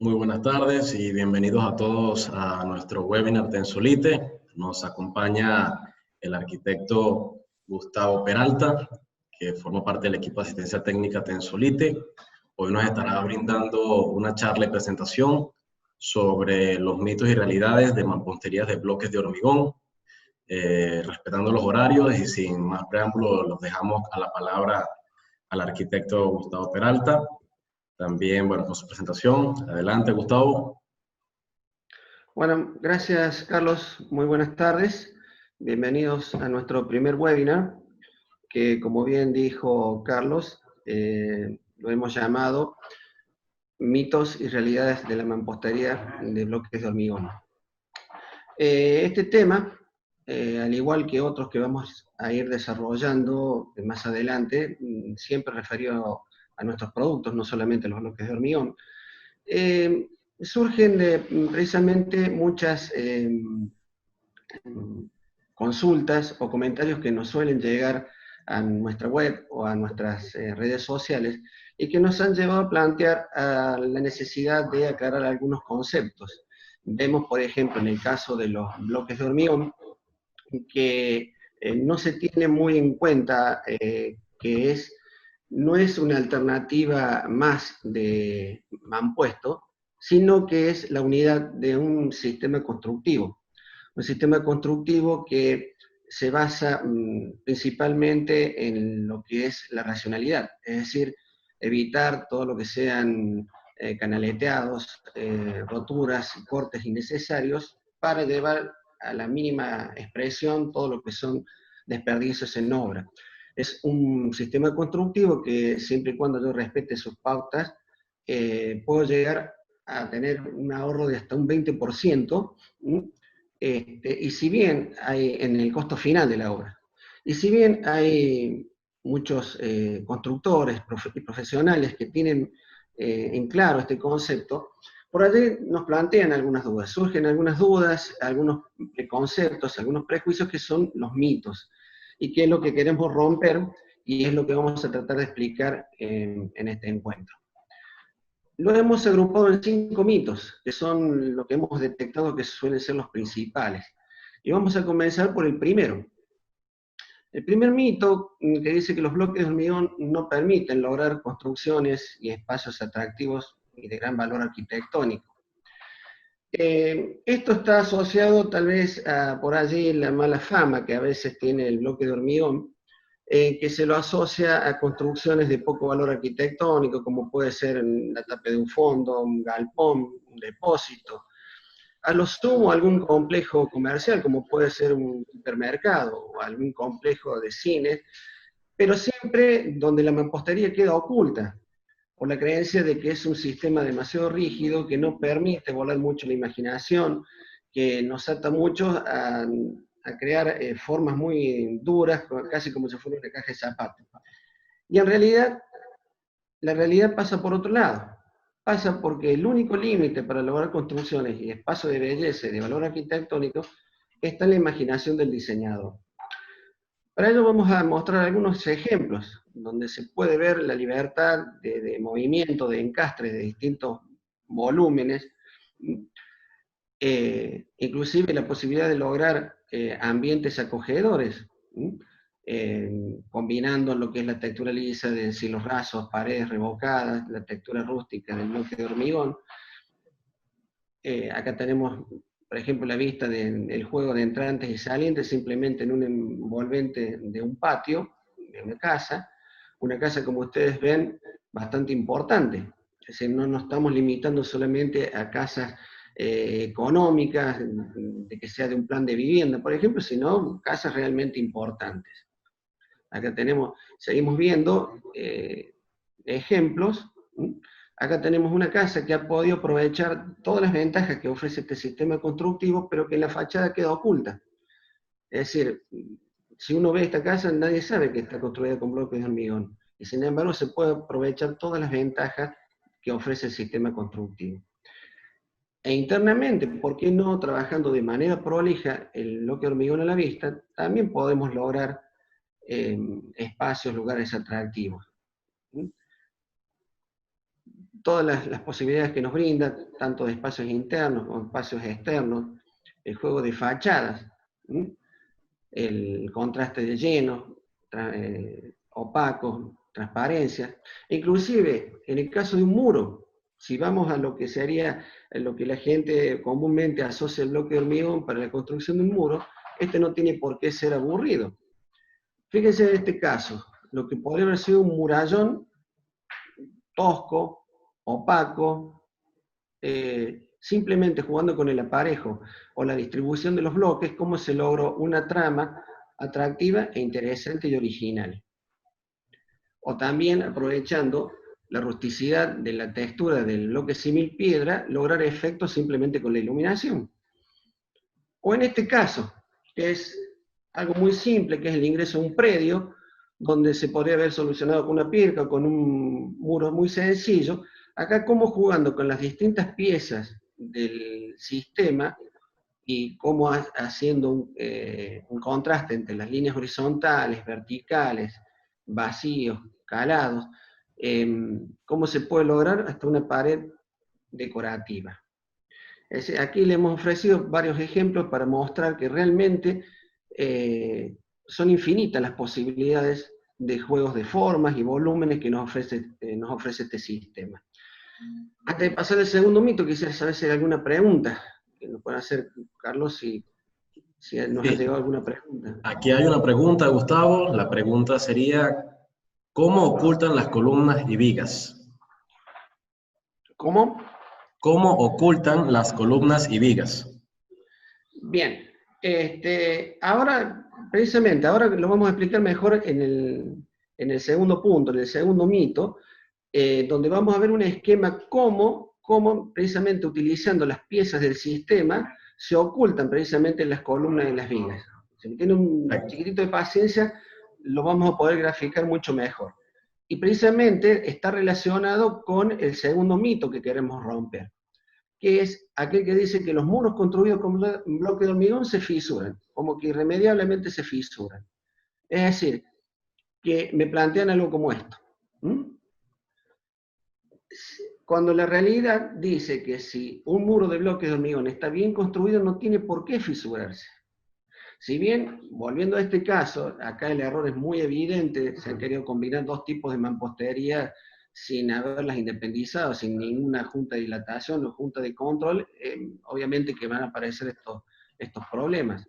Muy buenas tardes y bienvenidos a todos a nuestro webinar Tensolite. Nos acompaña el arquitecto Gustavo Peralta, que forma parte del equipo de asistencia técnica Tensolite. Hoy nos estará brindando una charla y presentación sobre los mitos y realidades de mamposterías de bloques de hormigón. Respetando los horarios y sin más preámbulos, los dejamos a la palabra al arquitecto Gustavo Peralta. También, bueno, con su presentación. Adelante, Gustavo. Bueno, gracias, Carlos. Muy buenas tardes. Bienvenidos a nuestro primer webinar, que como bien dijo Carlos, lo hemos llamado Mitos y Realidades de la Mampostería de Bloques de Hormigón. Este tema, al igual que otros que vamos a ir desarrollando más adelante, siempre referido a nuestros productos, no solamente los bloques de hormigón, surgen de precisamente muchas consultas o comentarios que nos suelen llegar a nuestra web o a nuestras redes sociales y que nos han llevado a plantear la necesidad de aclarar algunos conceptos. Vemos, por ejemplo, en el caso de los bloques de hormigón, que no se tiene muy en cuenta que no es una alternativa más de mampuesto, sino que es la unidad de un sistema constructivo. Un sistema constructivo que se basa principalmente en lo que es la racionalidad, es decir, evitar todo lo que sean canaleteados, roturas, cortes innecesarios, para llevar a la mínima expresión todo lo que son desperdicios en obra. Es un sistema constructivo que siempre y cuando yo respete sus pautas, puedo llegar a tener un ahorro de hasta un 20%, y si bien hay en el costo final de la obra, y si bien hay muchos constructores y profesionales que tienen en claro este concepto, por allí nos plantean algunas dudas, surgen algunas dudas, algunos preconceptos, algunos prejuicios que son los mitos, y que es lo que queremos romper, y es lo que vamos a tratar de explicar en este encuentro. Lo hemos agrupado en 5 mitos, que son lo que hemos detectado que suelen ser los principales. Y vamos a comenzar por el primero. El primer mito, que dice que los bloques de hormigón no permiten lograr construcciones y espacios atractivos y de gran valor arquitectónico. Esto está asociado tal vez a por allí la mala fama que a veces tiene el bloque de hormigón, que se lo asocia a construcciones de poco valor arquitectónico, como puede ser la tapa de un fondo, un galpón, un depósito. A lo sumo algún complejo comercial, como puede ser un supermercado o algún complejo de cine, pero siempre donde la mampostería queda oculta, por la creencia de que es un sistema demasiado rígido, que no permite volar mucho la imaginación, que nos ata mucho a crear formas muy duras, casi como si fuera una caja de zapatos. Y en realidad, la realidad pasa por otro lado. Pasa porque el único límite para lograr construcciones y espacios de belleza y de valor arquitectónico está en la imaginación del diseñador. Para ello vamos a mostrar algunos ejemplos donde se puede ver la libertad de movimiento, de encastre de distintos volúmenes, inclusive la posibilidad de lograr ambientes acogedores, combinando lo que es la textura lisa de cielos rasos, paredes revocadas, la textura rústica del bloque de hormigón. Acá tenemos, por ejemplo, la vista del juego de entrantes y salientes simplemente en un envolvente de un patio, de una casa como ustedes ven, bastante importante. Es decir, no nos estamos limitando solamente a casas económicas, de que sea de un plan de vivienda, por ejemplo, sino casas realmente importantes. Acá seguimos viendo ejemplos. Acá tenemos una casa que ha podido aprovechar todas las ventajas que ofrece este sistema constructivo, pero que en la fachada queda oculta. Es decir, si uno ve esta casa, nadie sabe que está construida con bloques de hormigón. Y sin embargo, se puede aprovechar todas las ventajas que ofrece el sistema constructivo. E internamente, ¿por qué no trabajando de manera prolija el bloque de hormigón a la vista? También podemos lograr espacios, lugares atractivos. todas las posibilidades que nos brinda, tanto de espacios internos como espacios externos, el juego de fachadas, ¿sí? El contraste de llenos, opacos, transparencias, inclusive en el caso de un muro, si vamos a lo que sería lo que la gente comúnmente asocia el bloque de hormigón para la construcción de un muro, este no tiene por qué ser aburrido. Fíjense en este caso, lo que podría haber sido un murallón tosco, opaco, simplemente jugando con el aparejo o la distribución de los bloques, cómo se logró una trama atractiva e interesante y original. O también aprovechando la rusticidad de la textura del bloque símil piedra, lograr efectos simplemente con la iluminación. O en este caso, que es algo muy simple, que es el ingreso a un predio, donde se podría haber solucionado con una pirca o con un muro muy sencillo. Acá como jugando con las distintas piezas del sistema y cómo haciendo un contraste entre las líneas horizontales, verticales, vacíos, calados, cómo se puede lograr hasta una pared decorativa. Aquí le hemos ofrecido varios ejemplos para mostrar que realmente son infinitas las posibilidades de juegos de formas y volúmenes que nos ofrece este sistema. Antes de pasar al segundo mito, quisiera saber si hay alguna pregunta que nos pueda hacer Carlos, si nos ha Sí, llegado alguna pregunta. aquí hay una pregunta, Gustavo. La pregunta sería, ¿cómo ocultan las columnas y vigas? ¿Cómo? ¿Cómo ocultan las columnas y vigas? Bien. Ahora, precisamente, ahora lo vamos a explicar mejor en el segundo punto, en el segundo mito, donde vamos a ver un esquema cómo precisamente utilizando las piezas del sistema se ocultan precisamente las columnas y las vigas. Si tiene un chiquitito de paciencia, lo vamos a poder graficar mucho mejor. Y precisamente está relacionado con el segundo mito que queremos romper, que es aquel que dice que los muros construidos con bloque de hormigón se fisuran, como que irremediablemente se fisuran. Es decir, que me plantean algo como esto. Cuando la realidad dice que si un muro de bloques de hormigón está bien construido, no tiene por qué fisurarse. Si bien, volviendo a este caso, acá el error es muy evidente, se han querido combinar dos tipos de mampostería sin haberlas independizado, sin ninguna junta de dilatación o junta de control, obviamente que van a aparecer estos problemas.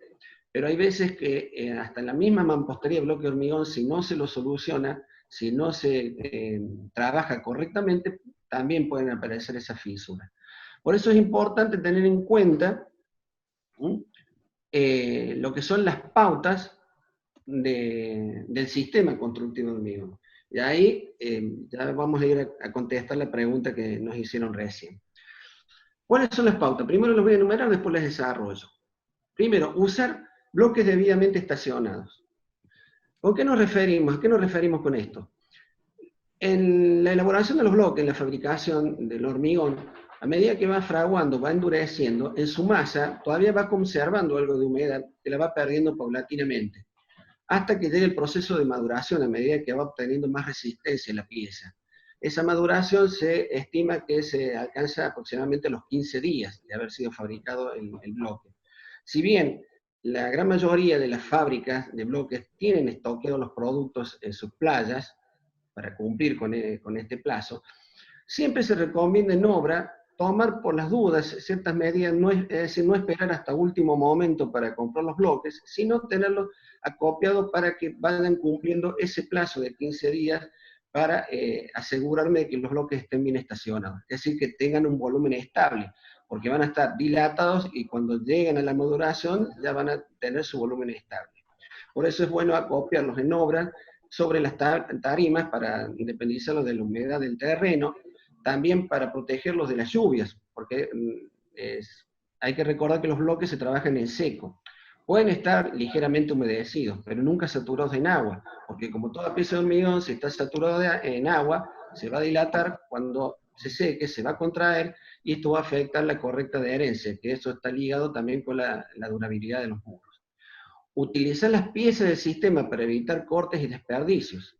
Pero hay veces que hasta en la misma mampostería de bloque de hormigón, si no se lo soluciona, si no se trabaja correctamente, también pueden aparecer esas fisuras. Por eso es importante tener en cuenta lo que son las pautas del sistema constructivo de hormigón. Y ahí ya vamos a ir a contestar la pregunta que nos hicieron recién. ¿Cuáles son las pautas? Primero las voy a enumerar, después las desarrollo. Primero, usar bloques debidamente estacionados. ¿Con qué nos referimos? ¿A qué nos referimos con esto? En la elaboración de los bloques, en la fabricación del hormigón, a medida que va fraguando, va endureciendo, en su masa todavía va conservando algo de humedad que la va perdiendo paulatinamente, hasta que llegue el proceso de maduración, a medida que va obteniendo más resistencia en la pieza. Esa maduración se estima que se alcanza aproximadamente a los 15 días de haber sido fabricado el bloque. Si bien la gran mayoría de las fábricas de bloques tienen estoqueados los productos en sus playas, para cumplir con este plazo, siempre se recomienda en obra tomar por las dudas ciertas medidas, es decir, no esperar hasta último momento para comprar los bloques, sino tenerlos acopiados para que vayan cumpliendo ese plazo de 15 días para asegurarme de que los bloques estén bien estacionados, es decir, que tengan un volumen estable, porque van a estar dilatados y cuando lleguen a la maduración ya van a tener su volumen estable. Por eso es bueno acopiarlos en obra sobre las tarimas para independizarlos de la humedad del terreno, también para protegerlos de las lluvias, porque hay que recordar que los bloques se trabajan en seco. Pueden estar ligeramente humedecidos, pero nunca saturados en agua, porque como toda pieza de hormigón, si está saturada en agua, se va a dilatar, cuando se seque, se va a contraer, y esto va a afectar la correcta adherencia, que eso está ligado también con la durabilidad de los muros. Utilizar las piezas del sistema para evitar cortes y desperdicios.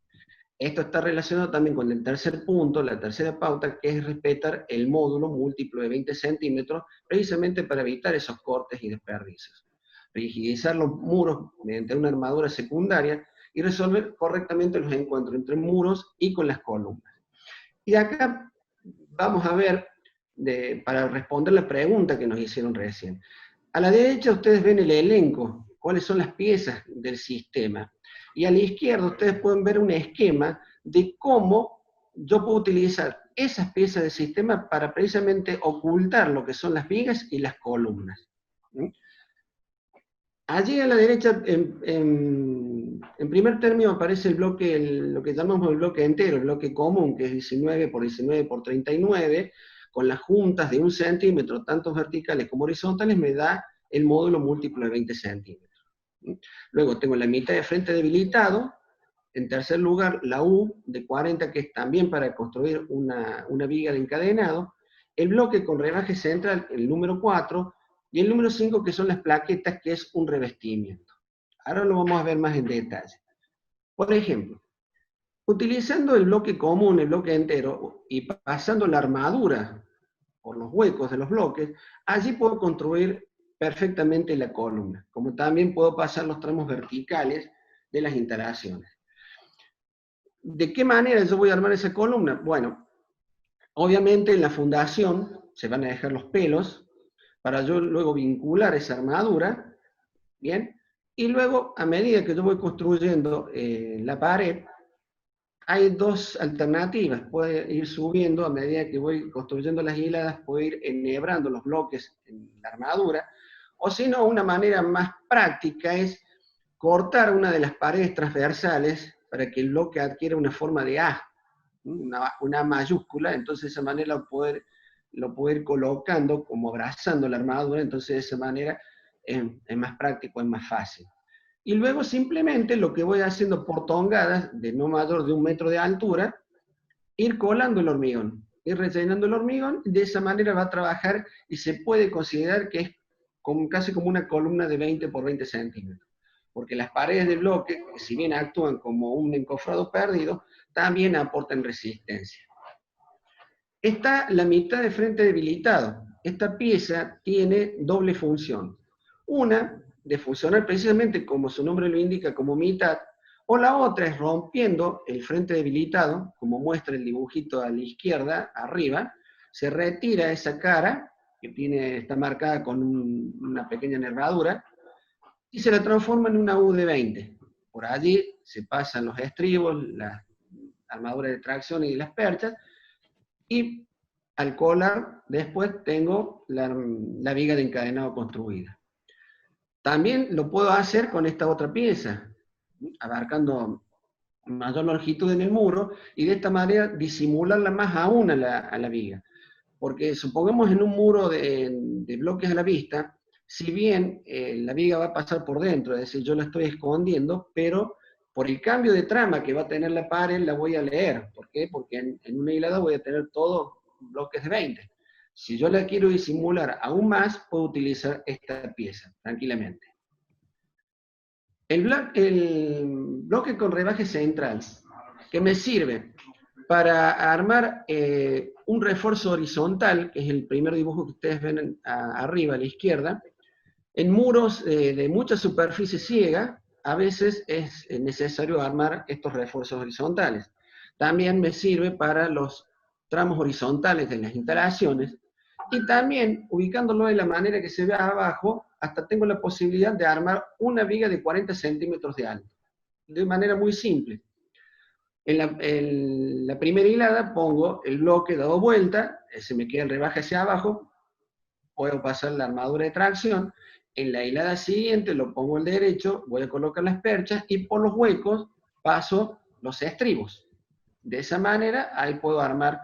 Esto está relacionado también con el tercer punto, la tercera pauta, que es respetar el módulo múltiplo de 20 centímetros, precisamente para evitar esos cortes y desperdicios. Rigidizar los muros mediante una armadura secundaria y resolver correctamente los encuentros entre muros y con las columnas. Y acá vamos a ver, para responder la pregunta que nos hicieron recién. A la derecha ustedes ven el elenco, cuáles son las piezas del sistema. Y a la izquierda ustedes pueden ver un esquema de cómo yo puedo utilizar esas piezas del sistema para precisamente ocultar lo que son las vigas y las columnas. Allí a la derecha, en primer término, aparece el bloque, lo que llamamos el bloque entero, el bloque común, que es 19 por 19 por 39, con las juntas de 1 centímetro, tanto verticales como horizontales, me da el módulo múltiplo de 20 centímetros. Luego tengo la mitad de frente debilitado. En tercer lugar, la U de 40, que es también para construir una viga de encadenado. El bloque con rebaje central, el número 4, y el número 5, que son las plaquetas, que es un revestimiento. Ahora lo vamos a ver más en detalle. Por ejemplo, utilizando el bloque común, el bloque entero, y pasando la armadura por los huecos de los bloques, allí puedo construir perfectamente la columna, como también puedo pasar los tramos verticales de las instalaciones. ¿De qué manera yo voy a armar esa columna? Bueno, obviamente en la fundación se van a dejar los pelos para yo luego vincular esa armadura, ¿bien? Y luego, a medida que yo voy construyendo la pared, hay dos alternativas. Puede ir subiendo a medida que voy construyendo las hiladas, puedo ir enhebrando los bloques en la armadura, o si no, una manera más práctica es cortar una de las paredes transversales para que el bloque adquiera una forma de A, una A mayúscula. Entonces de esa manera lo puedo ir colocando como abrazando la armadura. Entonces de esa manera es más práctico, es más fácil. Y luego simplemente lo que voy haciendo por tongadas de no mayor de 1 metro de altura, ir colando el hormigón, ir rellenando el hormigón. De esa manera va a trabajar y se puede considerar que es casi como una columna de 20 por 20 centímetros. Porque las paredes del bloque, que si bien actúan como un encofrado perdido, también aportan resistencia. Está la mitad de frente debilitado. Esta pieza tiene doble función. Una, de funcionar precisamente como su nombre lo indica, como mitad, o la otra es rompiendo el frente debilitado, como muestra el dibujito a la izquierda, arriba, se retira esa cara, que está marcada con una pequeña nervadura, y se la transforma en una U de 20. Por allí se pasan los estribos, las armaduras de tracción y las perchas, y al colar después tengo la viga de encadenado construida. También lo puedo hacer con esta otra pieza, abarcando mayor longitud en el muro, y de esta manera disimularla más aún a la viga. Porque supongamos en un muro de bloques a la vista, si bien la viga va a pasar por dentro, es decir, yo la estoy escondiendo, pero por el cambio de trama que va a tener la pared, la voy a leer. ¿Por qué? Porque en una hilada voy a tener todos bloques de 20. Si yo la quiero disimular aún más, puedo utilizar esta pieza, tranquilamente. El bloque con rebaje central, que me sirve para armar un refuerzo horizontal, que es el primer dibujo que ustedes ven arriba a la izquierda. En muros de mucha superficie ciega, a veces es necesario armar estos refuerzos horizontales. También me sirve para los tramos horizontales de las instalaciones, y también, ubicándolo de la manera que se ve abajo, hasta tengo la posibilidad de armar una viga de 40 centímetros de alto, de manera muy simple. En la primera hilada pongo el bloque dado vuelta, se me queda el rebaje hacia abajo, puedo pasar la armadura de tracción. En la hilada siguiente lo pongo al derecho, voy a colocar las perchas y por los huecos paso los estribos. De esa manera ahí puedo armar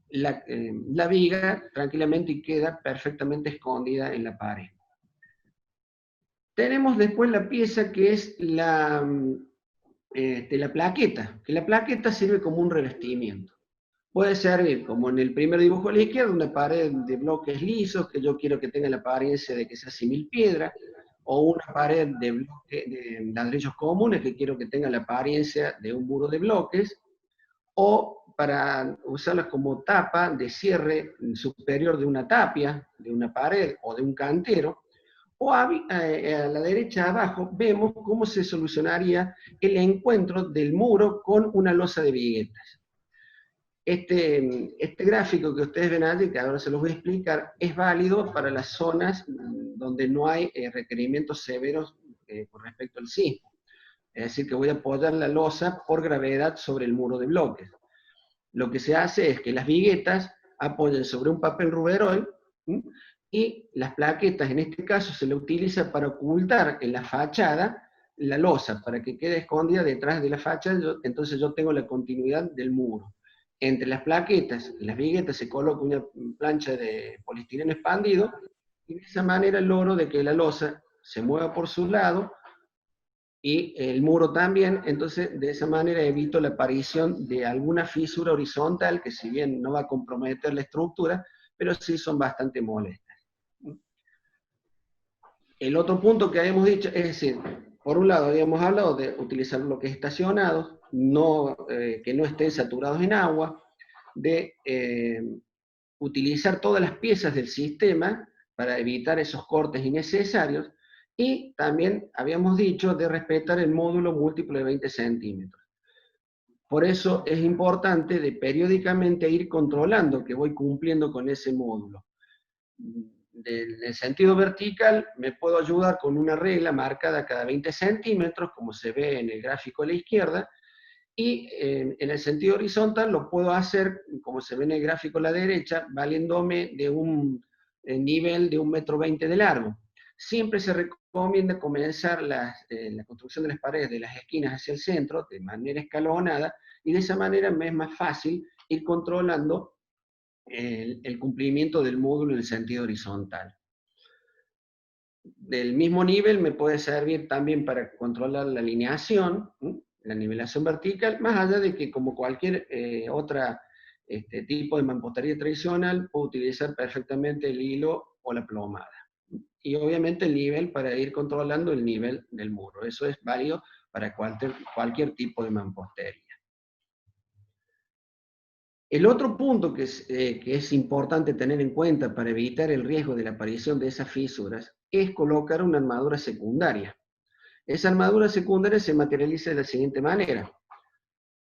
la viga tranquilamente y queda perfectamente escondida en la pared. Tenemos después la pieza que es la plaqueta, que la plaqueta sirve como un revestimiento. Puede servir, como en el primer dibujo a la izquierda, una pared de bloques lisos, que yo quiero que tenga la apariencia de que sea símil piedra, o una pared de ladrillos comunes, que quiero que tenga la apariencia de un muro de bloques, o para usarlas como tapa de cierre superior de una tapia, de una pared o de un cantero, o a la derecha abajo vemos cómo se solucionaría el encuentro del muro con una losa de viguetas. Este gráfico que ustedes ven allí, que ahora se los voy a explicar, es válido para las zonas donde no hay requerimientos severos con respecto al sismo. Es decir, que voy a apoyar la losa por gravedad sobre el muro de bloques. Lo que se hace es que las viguetas apoyen sobre un papel ruberoil, ¿sí? Y las plaquetas, en este caso, se le utiliza para ocultar en la fachada la losa, para que quede escondida detrás de la fachada, entonces yo tengo la continuidad del muro. Entre las plaquetas y las viguetas se coloca una plancha de poliestireno expandido, y de esa manera logro de que la losa se mueva por su lado, y el muro también, entonces de esa manera evito la aparición de alguna fisura horizontal, que si bien no va a comprometer la estructura, pero sí son bastante molestas. El otro punto que habíamos dicho, es decir, por un lado habíamos hablado de utilizar bloques estacionados, que no estén saturados en agua, de utilizar todas las piezas del sistema para evitar esos cortes innecesarios, y también habíamos dicho de respetar el módulo múltiplo de 20 centímetros. Por eso es importante de periódicamente ir controlando que voy cumpliendo con ese módulo. En el sentido vertical me puedo ayudar con una regla marcada cada 20 centímetros, como se ve en el gráfico a la izquierda, y en el sentido horizontal lo puedo hacer, como se ve en el gráfico a la derecha, valiéndome de un nivel de 1,20 m de largo. Siempre se recomienda comenzar la construcción de las paredes de las esquinas hacia el centro, de manera escalonada, y de esa manera me es más fácil ir controlando el cumplimiento del módulo en el sentido horizontal. Del mismo nivel me puede servir también para controlar la alineación, la nivelación vertical, más allá de que como cualquier otra tipo de mampostería tradicional, puedo utilizar perfectamente el hilo o la plomada. Y obviamente el nivel para ir controlando el nivel del muro. Eso es válido para cualquier tipo de mampostería. El otro punto que es importante tener en cuenta para evitar el riesgo de la aparición de esas fisuras es colocar una armadura secundaria. Esa armadura secundaria se materializa de la siguiente manera.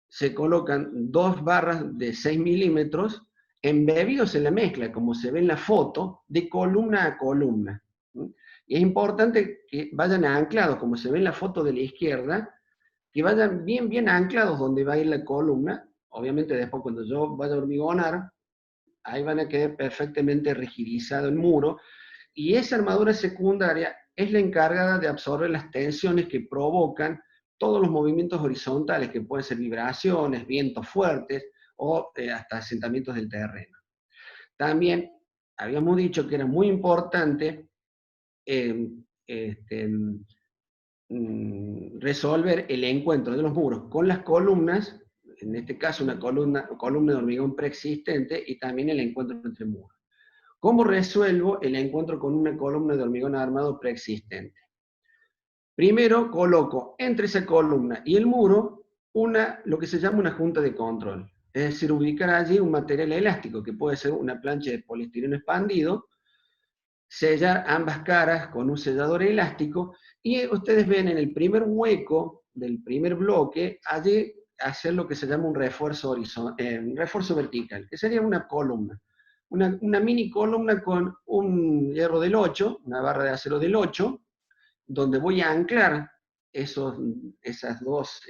Se colocan 2 barras de 6 milímetros embebidos en la mezcla, como se ve en la foto, de columna a columna. Y es importante que vayan anclados, como se ve en la foto de la izquierda, que vayan bien anclados donde va a ir la columna. Obviamente después cuando yo vaya a hormigonar, ahí van a quedar perfectamente rigidizado el muro, y esa armadura secundaria es la encargada de absorber las tensiones que provocan todos los movimientos horizontales, que pueden ser vibraciones, vientos fuertes, o hasta asentamientos del terreno. También habíamos dicho que era muy importante resolver el encuentro de los muros con las columnas, en este caso una columna de hormigón preexistente, y también el encuentro entre muros. ¿Cómo resuelvo el encuentro con una columna de hormigón armado preexistente? Primero coloco entre esa columna y el muro lo que se llama una junta de control. Es decir, ubicar allí un material elástico, que puede ser una plancha de poliestireno expandido, sellar ambas caras con un sellador elástico, y ustedes ven en el primer hueco del primer bloque, allí hacer lo que se llama un refuerzo vertical, que sería una columna. Una mini columna con un hierro del 8, una barra de acero del 8, donde voy a anclar esas 2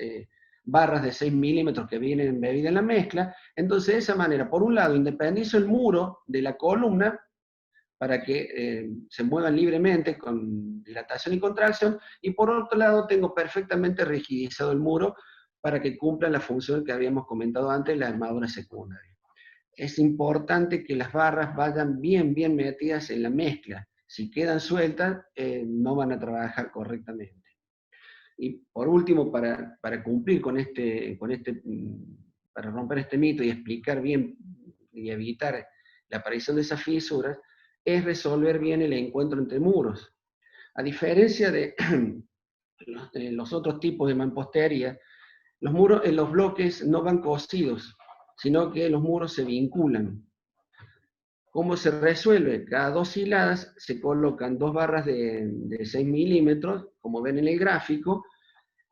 barras de 6 milímetros que vienen embebidas en la mezcla. Entonces de esa manera, por un lado, independizo el muro de la columna, para que se muevan libremente con dilatación y contracción, y por otro lado tengo perfectamente rigidizado el muro para que cumpla la función que habíamos comentado antes, la armadura secundaria. Es importante que las barras vayan bien metidas en la mezcla. Si quedan sueltas, no van a trabajar correctamente. Y por último, para cumplir para romper este mito y explicar bien y evitar la aparición de esas fisuras, es resolver bien el encuentro entre muros. A diferencia de los otros tipos de mampostería, los bloques no van cosidos, sino que los muros se vinculan. ¿Cómo se resuelve? Cada 2 hiladas se colocan 2 barras de 6 milímetros, como ven en el gráfico,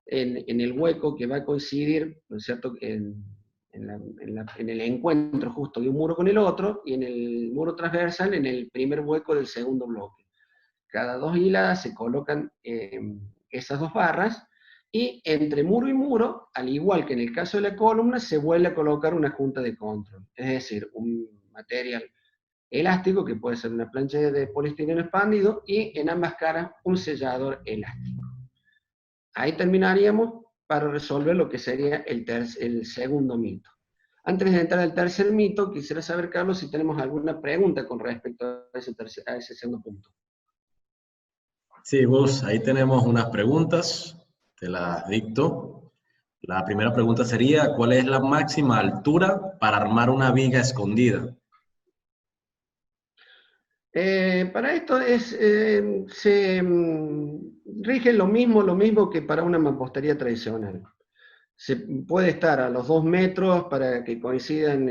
en el hueco que va a coincidir, ¿no es cierto?, en el encuentro justo de un muro con el otro, y en el muro transversal en el primer hueco del segundo bloque. Cada 2 hiladas se colocan esas 2 barras, y entre muro y muro, al igual que en el caso de la columna, se vuelve a colocar una junta de control, es decir, un material elástico, que puede ser una plancha de poliestireno expandido, y en ambas caras un sellador elástico. Ahí terminaríamos para resolver lo que sería el segundo mito. Antes de entrar al tercer mito, quisiera saber, Carlos, si tenemos alguna pregunta con respecto a ese segundo punto. Sí, Gus, ahí tenemos unas preguntas, te las dicto. La primera pregunta sería, ¿cuál es la máxima altura para armar una viga escondida? Para esto se rige lo mismo que para una mampostería tradicional. Se puede estar a los 2 metros para que coincidan,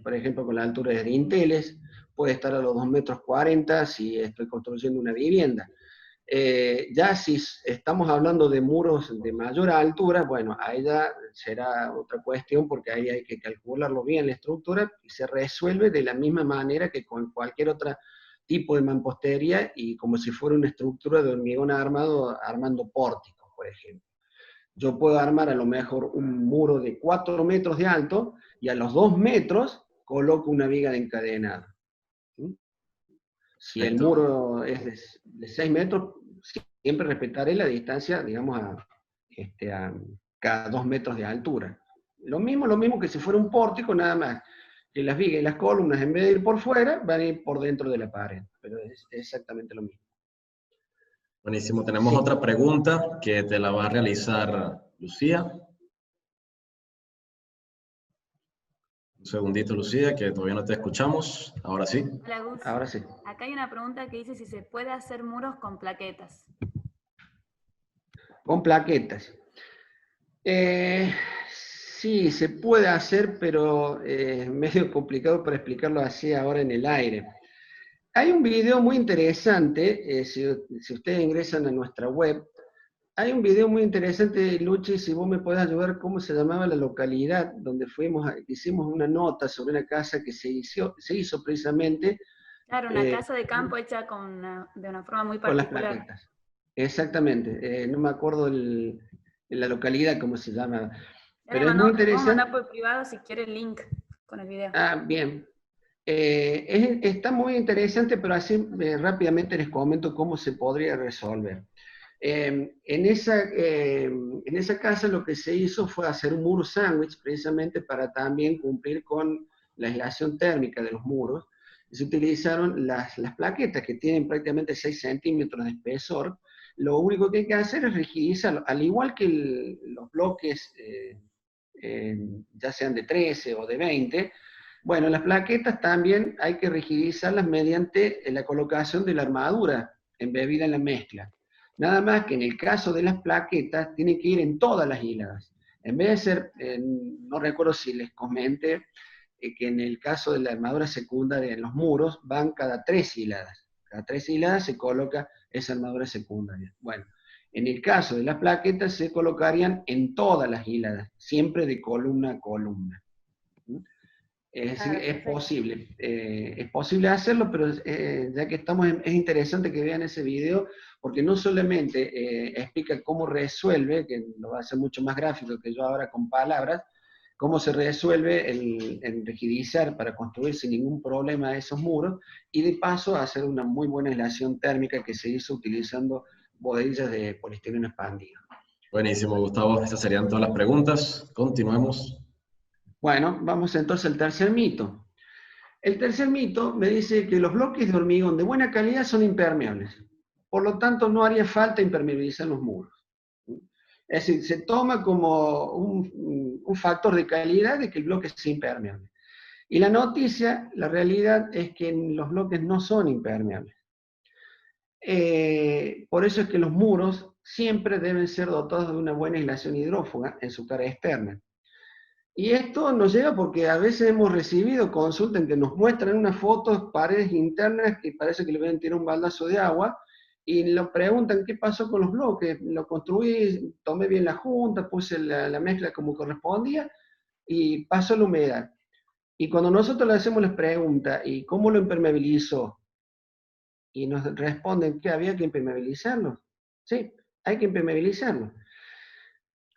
por ejemplo, con la altura de dinteles, puede estar a los 2,40 metros si estoy construyendo una vivienda. Ya si estamos hablando de muros de mayor altura, bueno, ahí ya será otra cuestión, porque ahí hay que calcularlo bien la estructura, y se resuelve de la misma manera que con cualquier otro tipo de mampostería, y como si fuera una estructura de hormigón armado, armando pórticos, por ejemplo. Yo puedo armar a lo mejor un muro de 4 metros de alto, y a los 2 metros coloco una viga de encadenado. ¿Sí? Si el Perfecto. muro es de 6 metros, siempre respetaré la distancia, digamos, a cada 2 metros de altura. Lo mismo que si fuera un pórtico, nada más que las vigas y las columnas, en vez de ir por fuera, van a ir por dentro de la pared, pero es exactamente lo mismo. Buenísimo. Tenemos Sí, otra pregunta que te la va a realizar Lucía. Un segundito, Lucía, que todavía no te escuchamos. Ahora sí. Hola Gus, ahora sí. acá hay una pregunta que dice si se puede hacer muros con plaquetas. Con plaquetas. Sí, se puede hacer, pero es medio complicado para explicarlo así ahora en el aire. Hay un video muy interesante, si ustedes ingresan a nuestra web, hay un video muy interesante, Luchi, si vos me podés ayudar, cómo se llamaba la localidad donde hicimos una nota sobre una casa que se hizo precisamente Claro, una casa de campo hecha de una forma muy con las particular. plaquetas. Exactamente, no me acuerdo la localidad, cómo se llama, pero es muy Le podemos interesante. mandar por privado si quiere el link con el video. Ah, bien. Está muy interesante, pero así rápidamente les comento cómo se podría resolver. En esa casa lo que se hizo fue hacer un muro sándwich, precisamente para también cumplir con la aislación térmica de los muros. Y se utilizaron las plaquetas, que tienen prácticamente 6 centímetros de espesor. Lo único que hay que hacer es rigidizarlo, al igual que los bloques, ya sean de 13 o de 20. Bueno, las plaquetas también hay que rigidizarlas mediante la colocación de la armadura embebida en la mezcla. Nada más que en el caso de las plaquetas, tiene que ir en todas las hiladas. En vez de ser, no recuerdo si les comenté, que en el caso de la armadura secundaria en los muros, van cada 3 hiladas. Cada 3 hiladas se coloca esa armadura secundaria. Bueno, en el caso de las plaquetas se colocarían en todas las hiladas, siempre de columna a columna. Es decir, es posible hacerlo, pero ya que estamos, es interesante que vean ese video, porque no solamente explica cómo resuelve, que lo va a hacer mucho más gráfico que yo ahora con palabras, cómo se resuelve el rigidizar para construir sin ningún problema esos muros, y de paso hacer una muy buena aislación térmica que se hizo utilizando botellas de poliestireno expandido. Buenísimo, Gustavo. Estas serían todas las preguntas. Continuemos. Bueno, vamos entonces al tercer mito. El tercer mito me dice que los bloques de hormigón de buena calidad son impermeables. Por lo tanto, no haría falta impermeabilizar los muros. Es decir, se toma como un factor de calidad de que el bloque sea impermeable. Y la noticia, la realidad es que los bloques no son impermeables. Por eso es que los muros siempre deben ser dotados de una buena aislación hidrófuga en su cara externa. Y esto nos llega porque a veces hemos recibido consultas en que nos muestran unas fotos, paredes internas, que parece que le van a tirar un baldazo de agua, y nos preguntan qué pasó con los bloques. Lo construí, tomé bien la junta, puse la mezcla como correspondía, y pasó la humedad. Y cuando nosotros le hacemos la pregunta, ¿y cómo lo impermeabilizó? Y nos responden que había que impermeabilizarlo. Sí, hay que impermeabilizarlo.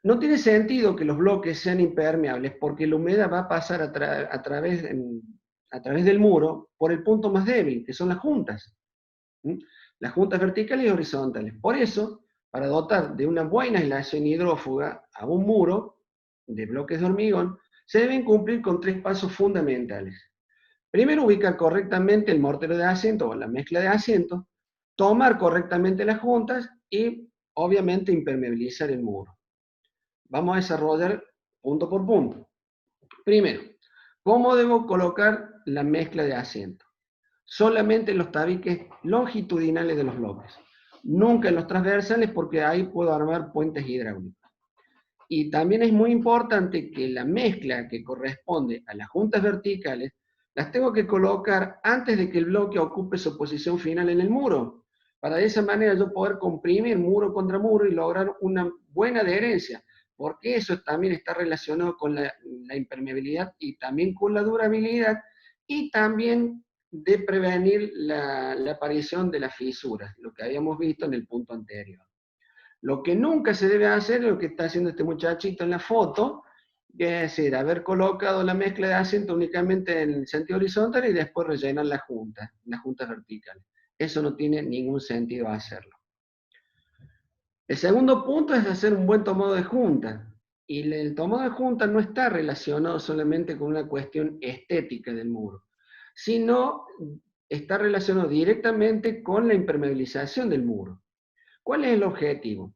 No tiene sentido que los bloques sean impermeables porque la humedad va a pasar a través del muro por el punto más débil, que son las juntas. ¿Mm? Las juntas verticales y horizontales. Por eso, para dotar de una buena aislación hidrófuga a un muro de bloques de hormigón, se deben cumplir con 3 pasos fundamentales. Primero, ubicar correctamente el mortero de asiento o la mezcla de asiento, tomar correctamente las juntas y, obviamente, impermeabilizar el muro. Vamos a desarrollar punto por punto. Primero, ¿cómo debo colocar la mezcla de asiento? Solamente en los tabiques longitudinales de los bloques. Nunca en los transversales porque ahí puedo armar puentes hidráulicos. Y también es muy importante que la mezcla que corresponde a las juntas verticales las tengo que colocar antes de que el bloque ocupe su posición final en el muro. Para de esa manera yo poder comprimir muro contra muro y lograr una buena adherencia, porque eso también está relacionado con la impermeabilidad y también con la durabilidad y también de prevenir la aparición de las fisuras, lo que habíamos visto en el punto anterior. Lo que nunca se debe hacer es lo que está haciendo este muchachito en la foto, que es decir, haber colocado la mezcla de asiento únicamente en el sentido horizontal y después rellenar las juntas verticales. Eso no tiene ningún sentido hacerlo. El segundo punto es hacer un buen tomado de junta. Y el tomado de junta no está relacionado solamente con una cuestión estética del muro, sino está relacionado directamente con la impermeabilización del muro. ¿Cuál es el objetivo?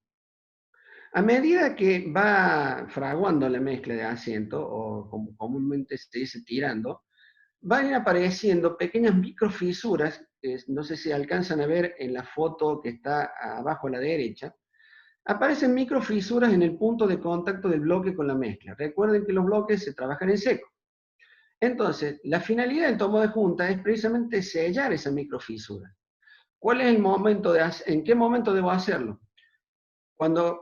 A medida que va fraguando la mezcla de asiento, o como comúnmente se dice tirando, van apareciendo pequeñas microfisuras, no sé si alcanzan a ver en la foto que está abajo a la derecha, aparecen microfisuras en el punto de contacto del bloque con la mezcla. Recuerden que los bloques se trabajan en seco. Entonces, la finalidad del tomo de junta es precisamente sellar esa microfisura. ¿Cuál es el momento en qué momento debo hacerlo? Cuando,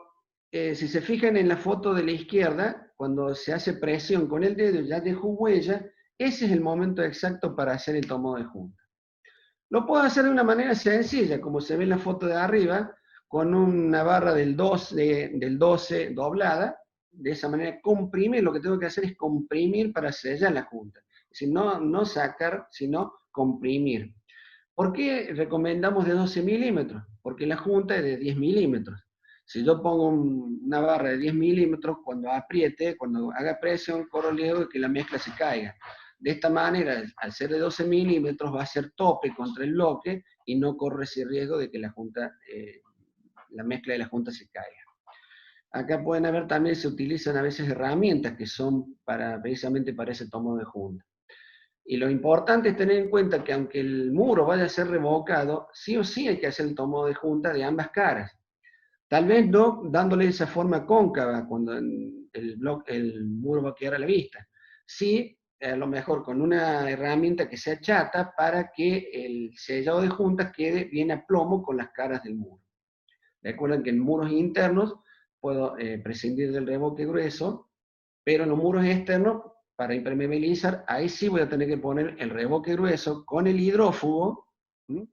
si se fijan en la foto de la izquierda, cuando se hace presión con el dedo, ya dejó huella, ese es el momento exacto para hacer el tomado de junta. Lo puedo hacer de una manera sencilla, como se ve en la foto de arriba, con una barra del 12 doblada. De esa manera comprimir, lo que tengo que hacer es comprimir para sellar la junta. Es decir, no sacar, sino comprimir. ¿Por qué recomendamos de 12 milímetros? Porque la junta es de 10 milímetros. Si yo pongo una barra de 10 milímetros, cuando apriete, cuando haga presión, corro el riesgo de que la mezcla se caiga. De esta manera, al ser de 12 milímetros, va a ser tope contra el bloque y no corre ese riesgo de que la mezcla de la junta se caiga. Acá pueden ver también, se utilizan a veces herramientas que son precisamente para ese tomo de junta. Y lo importante es tener en cuenta que aunque el muro vaya a ser revocado, sí o sí hay que hacer el tomado de junta de ambas caras. Tal vez no dándole esa forma cóncava cuando el muro va a quedar a la vista. Sí, a lo mejor con una herramienta que sea chata para que el sellado de juntas quede bien a plomo con las caras del muro. Recuerden que en muros internos puedo prescindir del revoque grueso, pero en los muros externos, para impermeabilizar, ahí sí voy a tener que poner el revoque grueso con el hidrófugo, ¿sí?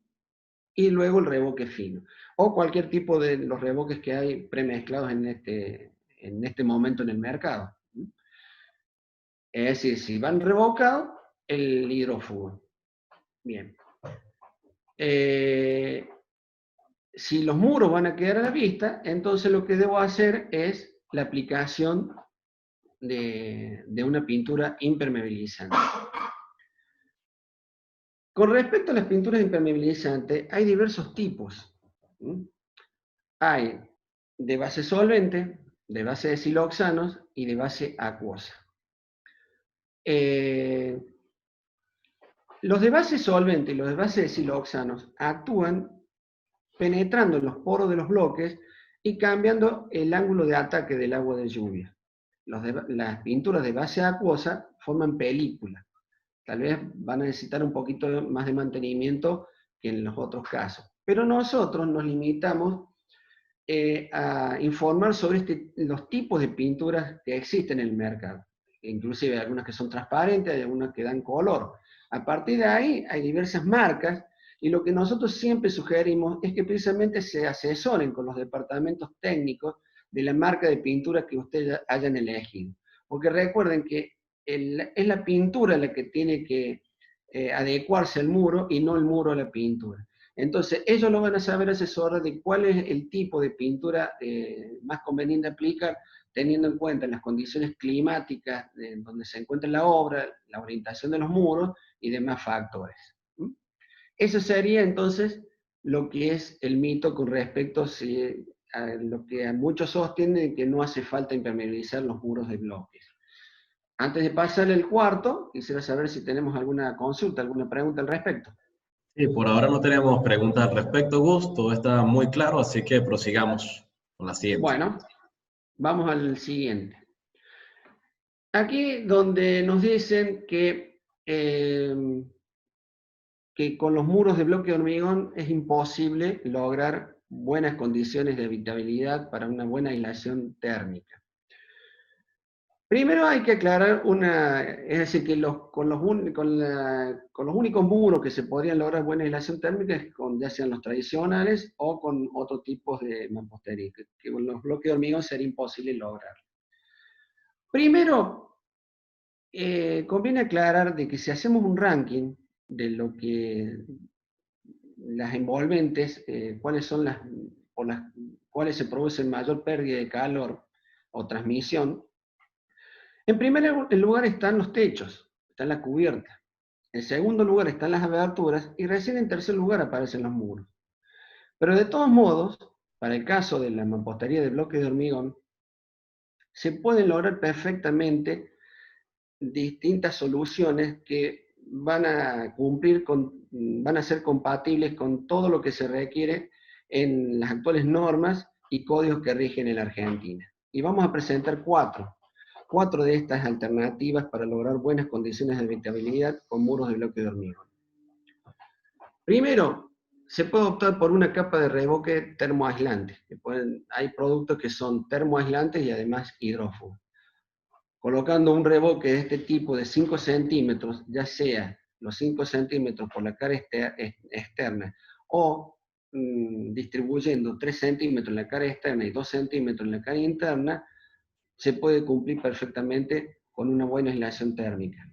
Y luego el revoque fino. O cualquier tipo de los revoques que hay premezclados en este momento en el mercado. ¿Sí? Es decir, si van revocados, el hidrófugo. Bien. Si los muros van a quedar a la vista, entonces lo que debo hacer es la aplicación de una pintura impermeabilizante. Con respecto a las pinturas impermeabilizantes, hay diversos tipos. Hay de base solvente, de base de siloxanos y de base acuosa. Los de base solvente y los de base de siloxanos actúan penetrando en los poros de los bloques y cambiando el ángulo de ataque del agua de lluvia. Las pinturas de base acuosa forman película. Tal vez van a necesitar un poquito más de mantenimiento que en los otros casos. Pero nosotros nos limitamos a informar sobre los tipos de pinturas que existen en el mercado. Inclusive hay algunas que son transparentes, hay algunas que dan color. A partir de ahí hay diversas marcas, y lo que nosotros siempre sugerimos es que precisamente se asesoren con los departamentos técnicos de la marca de pintura que ustedes hayan elegido. Porque recuerden que es la pintura la que tiene que adecuarse al muro y no el muro a la pintura. Entonces, ellos lo van a saber asesorar de cuál es el tipo de pintura más conveniente aplicar, teniendo en cuenta las condiciones climáticas donde se encuentra la obra, la orientación de los muros y demás factores. Eso sería entonces lo que es el mito con respecto a lo que muchos sostienen, que no hace falta impermeabilizar los muros de bloques. Antes de pasar al cuarto, quisiera saber si tenemos alguna consulta, alguna pregunta al respecto. Sí, por ahora no tenemos preguntas al respecto, Gus. Todo está muy claro, así que prosigamos con la siguiente. Bueno, vamos al siguiente. Aquí donde nos dicen que con los muros de bloque de hormigón es imposible lograr buenas condiciones de habitabilidad para una buena aislación térmica. Primero hay que aclarar es decir, que con los únicos muros que se podrían lograr buena aislación térmica es ya sean los tradicionales o con otros tipos de mampostería, que con los bloques de hormigón sería imposible lograr. Primero, conviene aclarar de que si hacemos un ranking de lo que las envolventes, cuáles son por las cuales se produce mayor pérdida de calor o transmisión, en primer lugar están los techos, está la cubierta. En segundo lugar están las aberturas, y recién en tercer lugar aparecen los muros. Pero de todos modos, para el caso de la mampostería de bloques de hormigón, se pueden lograr perfectamente distintas soluciones que van a ser compatibles con todo lo que se requiere en las actuales normas y códigos que rigen en la Argentina. Y vamos a presentar cuatro de estas alternativas para lograr buenas condiciones de habitabilidad con muros de bloque de hormigón. Primero, se puede optar por una capa de revoque termoaislante. Hay productos que son termoaislantes y además hidrófugos. Colocando un revoque de este tipo de 5 centímetros, ya sea los 5 centímetros por la cara externa o distribuyendo 3 centímetros en la cara externa y 2 centímetros en la cara interna, se puede cumplir perfectamente con una buena aislación térmica.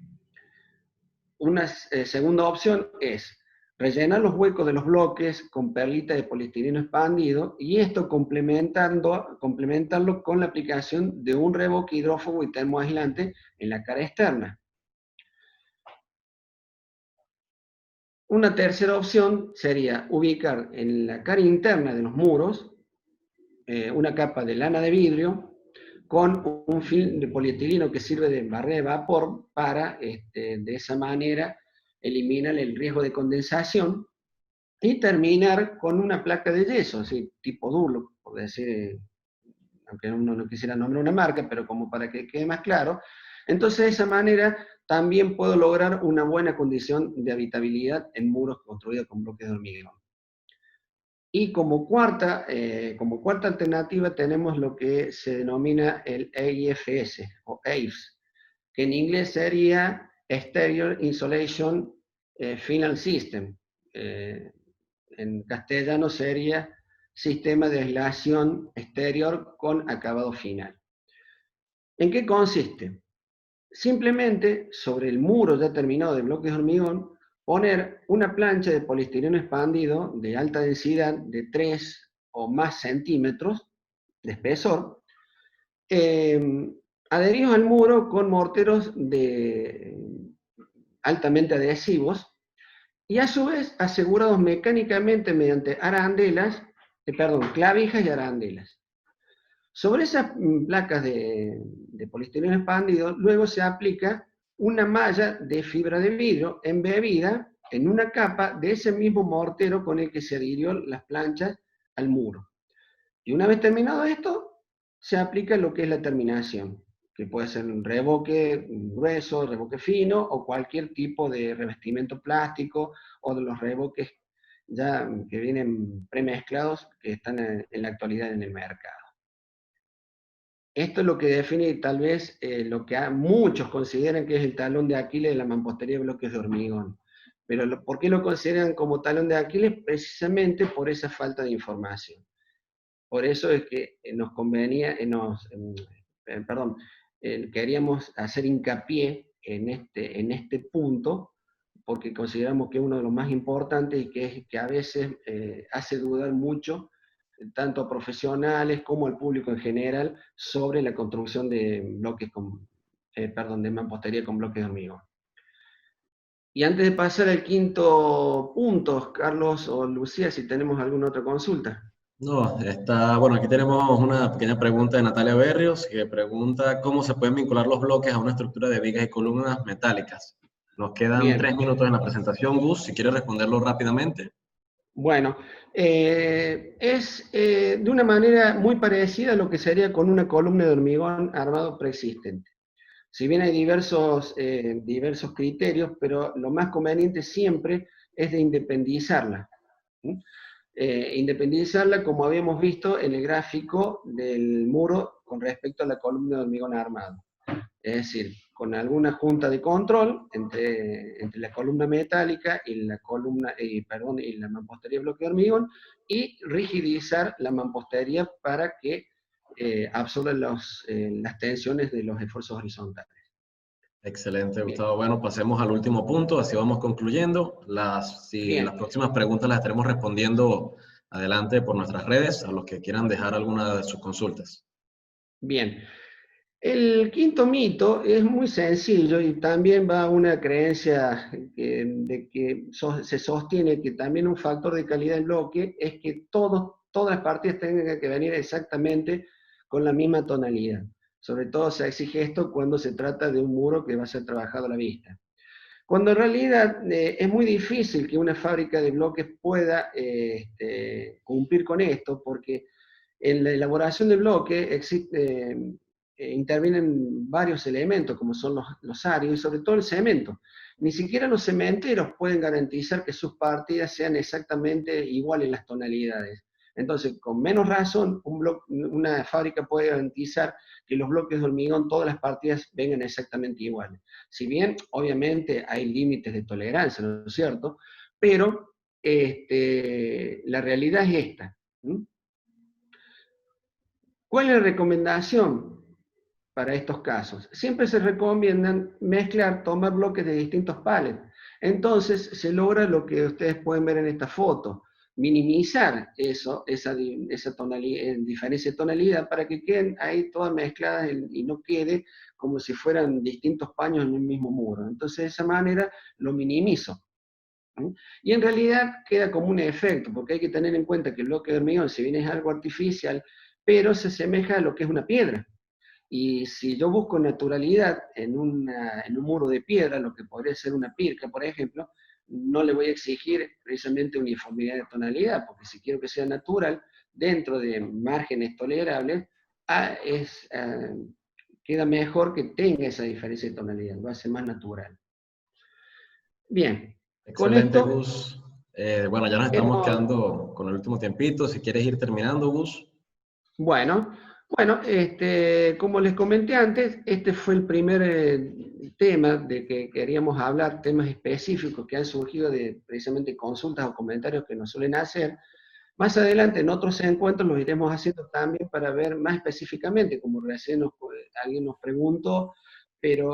Una segunda opción es rellenar los huecos de los bloques con perlita de poliestireno expandido, y esto complementarlo con la aplicación de un revoque hidrófugo y termoaislante en la cara externa. Una tercera opción sería ubicar en la cara interna de los muros una capa de lana de vidrio con un film de polietileno que sirve de barrera de vapor para, de esa manera, eliminar el riesgo de condensación, y terminar con una placa de yeso, así, tipo Durlock, por decir, aunque uno no quisiera nombrar una marca, pero como para que quede más claro. Entonces, de esa manera, también puedo lograr una buena condición de habitabilidad en muros construidos con bloques de hormigón. Y como cuarta alternativa tenemos lo que se denomina el AIFS, o AIFS, que en inglés sería Exterior Insulation Final System. En castellano sería Sistema de Aislación Exterior con Acabado Final. ¿En qué consiste? Simplemente sobre el muro ya terminado de bloques de hormigón, poner una plancha de poliestireno expandido de alta densidad de 3 o más centímetros de espesor, adheridos al muro con morteros altamente adhesivos, y a su vez asegurados mecánicamente mediante clavijas y arandelas. Sobre esas placas de poliestireno expandido, luego se aplica una malla de fibra de vidrio embebida en una capa de ese mismo mortero con el que se adhirió las planchas al muro. Y una vez terminado esto, se aplica lo que es la terminación, que puede ser un revoque grueso, revoque fino, o cualquier tipo de revestimiento plástico, o de los revoques ya que vienen premezclados, que están en la actualidad en el mercado. Esto es lo que define tal vez lo que muchos consideran que es el talón de Aquiles de la mampostería de bloques de hormigón. Pero ¿por qué lo consideran como talón de Aquiles? Precisamente por esa falta de información. Por eso es que nos convenía, perdón, queríamos hacer hincapié en este punto, porque consideramos que es uno de los más importantes y que a veces hace dudar mucho, tanto a profesionales como al público en general, sobre la construcción de bloques de mampostería con bloques de hormigón. Y antes de pasar al quinto punto, Carlos o Lucía, si tenemos alguna otra consulta. No, bueno, aquí tenemos una pequeña pregunta de Natalia Berrios, que pregunta cómo se pueden vincular los bloques a una estructura de vigas y columnas metálicas. Nos quedan Bien. 3 minutos en la presentación, Gus, si quieres responderlo rápidamente. Bueno, es de una manera muy parecida a lo que sería con una columna de hormigón armado preexistente. Si bien hay diversos criterios, pero lo más conveniente siempre es de independizarla. ¿Sí? Independizarla como habíamos visto en el gráfico del muro con respecto a la columna de hormigón armado. Es decir, con alguna junta de control entre la columna metálica y la columna, y la mampostería de bloque de hormigón, y rigidizar la mampostería para que absorba las tensiones de los esfuerzos horizontales. Excelente, Bien. Gustavo. Bueno, pasemos al último punto, así vamos concluyendo. Las próximas preguntas las estaremos respondiendo adelante por nuestras redes, a los que quieran dejar alguna de sus consultas. Bien. El quinto mito es muy sencillo y también va a una creencia de que se sostiene que también un factor de calidad del bloque es que todas las partidas tengan que venir exactamente con la misma tonalidad. Sobre todo se exige esto cuando se trata de un muro que va a ser trabajado a la vista. Cuando en realidad es muy difícil que una fábrica de bloques pueda cumplir con esto, porque en la elaboración de bloques intervienen varios elementos, como son los áreos y sobre todo el cemento. Ni siquiera los cementeros pueden garantizar que sus partidas sean exactamente iguales en las tonalidades. Entonces, con menos razón, una fábrica puede garantizar que los bloques de hormigón, todas las partidas vengan exactamente iguales. Si bien, obviamente, hay límites de tolerancia, ¿no es cierto? Pero la realidad es esta. ¿Cuál es la recomendación para estos casos? Siempre se recomiendan tomar bloques de distintos palets. Entonces se logra lo que ustedes pueden ver en esta foto, minimizar esa diferencia de tonalidad para que queden ahí todas mezcladas y no quede como si fueran distintos paños en un mismo muro. Entonces de esa manera lo minimizo. Y en realidad queda como un efecto, porque hay que tener en cuenta que el bloque de hormigón, si bien es algo artificial, pero se asemeja a lo que es una piedra. Y si yo busco naturalidad en un muro de piedra, lo que podría ser una pirca, por ejemplo, no le voy a exigir precisamente uniformidad de tonalidad, porque si quiero que sea natural, dentro de márgenes tolerables, queda mejor que tenga esa diferencia de tonalidad, lo hace más natural. Bien. Excelente, Gus. Bueno, ya nos estamos quedando con el último tiempito. Si quieres ir terminando, Gus. Bueno, como les comenté antes, este fue el primer tema de que queríamos hablar, temas específicos que han surgido de precisamente consultas o comentarios que nos suelen hacer. Más adelante en otros encuentros los iremos haciendo también para ver más específicamente, como recién alguien nos preguntó, pero